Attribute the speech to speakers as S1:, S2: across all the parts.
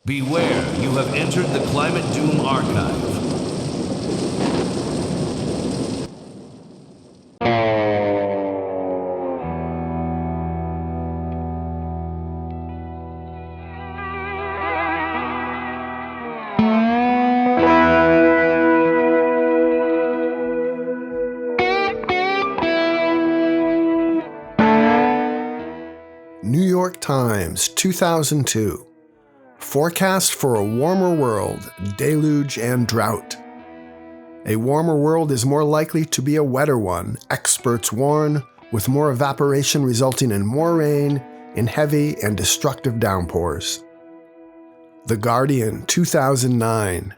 S1: Beware, you have entered the Climate Doom Archive.
S2: New York Times, 2002. Forecast for a warmer world, deluge and drought. A warmer world is more likely to be a wetter one, experts warn, with more evaporation resulting in more rain in heavy and destructive downpours. The Guardian, 2009.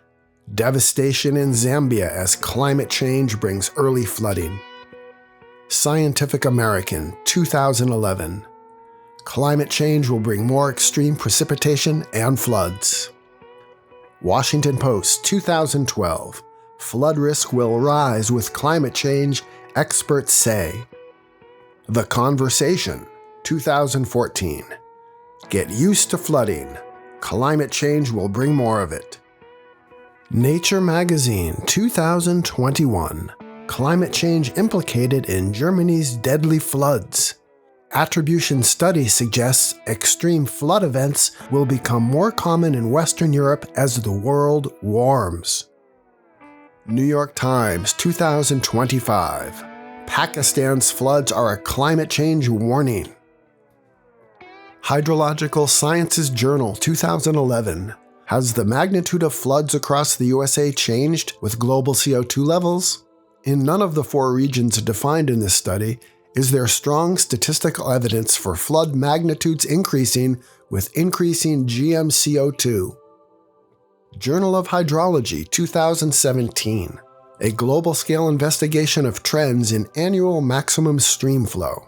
S2: Devastation in Zambia as climate change brings early flooding. Scientific American, 2011. Climate change will bring more extreme precipitation and floods. Washington Post, 2012. Flood risk will rise with climate change, experts say. The Conversation, 2014. Get used to flooding. Climate change will bring more of it. Nature Magazine, 2021. Climate change implicated in Germany's deadly floods. Attribution study suggests extreme flood events will become more common in Western Europe as the world warms. New York Times, 2025. Pakistan's floods are a climate change warning. Hydrological Sciences Journal, 2011. Has the magnitude of floods across the USA changed with global CO2 levels? In none of the 4 regions defined in this study is there strong statistical evidence for flood magnitudes increasing with increasing GM-CO2. Journal of Hydrology, 2017. A global-scale investigation of trends in annual maximum stream flow.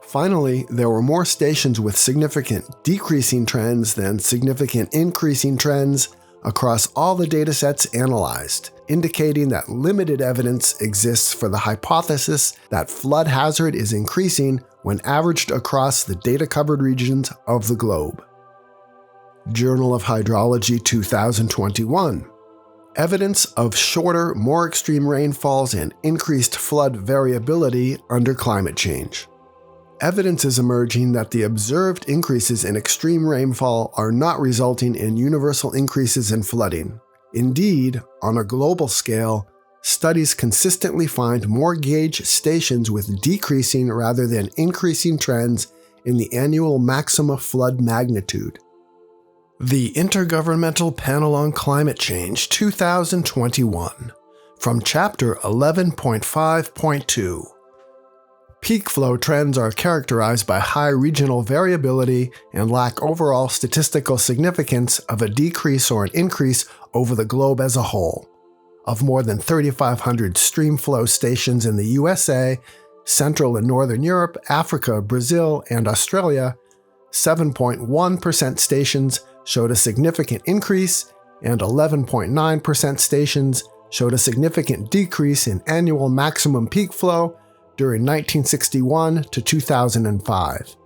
S2: Finally, there were more stations with significant decreasing trends than significant increasing trends across all the datasets analyzed, indicating that limited evidence exists for the hypothesis that flood hazard is increasing when averaged across the data-covered regions of the globe. Journal of Hydrology, 2021. Evidence of shorter, more extreme rainfalls and increased flood variability under climate change. Evidence is emerging that the observed increases in extreme rainfall are not resulting in universal increases in flooding. Indeed, on a global scale, studies consistently find more gauge stations with decreasing rather than increasing trends in the annual maxima flood magnitude. The Intergovernmental Panel on Climate Change, 2021, from Chapter 11.5.2. Peak flow trends are characterized by high regional variability and lack overall statistical significance of a decrease or an increase over the globe as a whole. Of more than 3,500 stream flow stations in the USA, Central and Northern Europe, Africa, Brazil, and Australia, 7.1% stations showed a significant increase, and 11.9% stations showed a significant decrease in annual maximum peak flow during 1961 to 2005.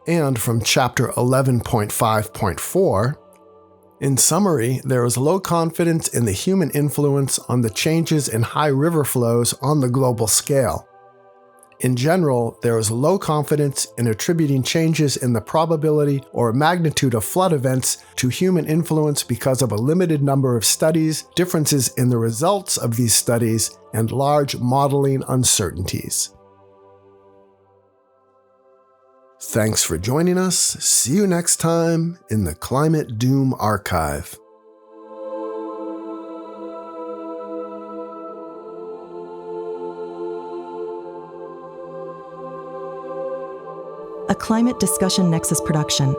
S2: And from Chapter 11.5.4, in summary, there is low confidence in the human influence on the changes in high river flows on the global scale. In general, there is low confidence in attributing changes in the probability or magnitude of flood events to human influence because of a limited number of studies, differences in the results of these studies, and large modeling uncertainties. Thanks for joining us. See you next time in the Climate Doom Archive.
S3: A Climate Discussion Nexus production.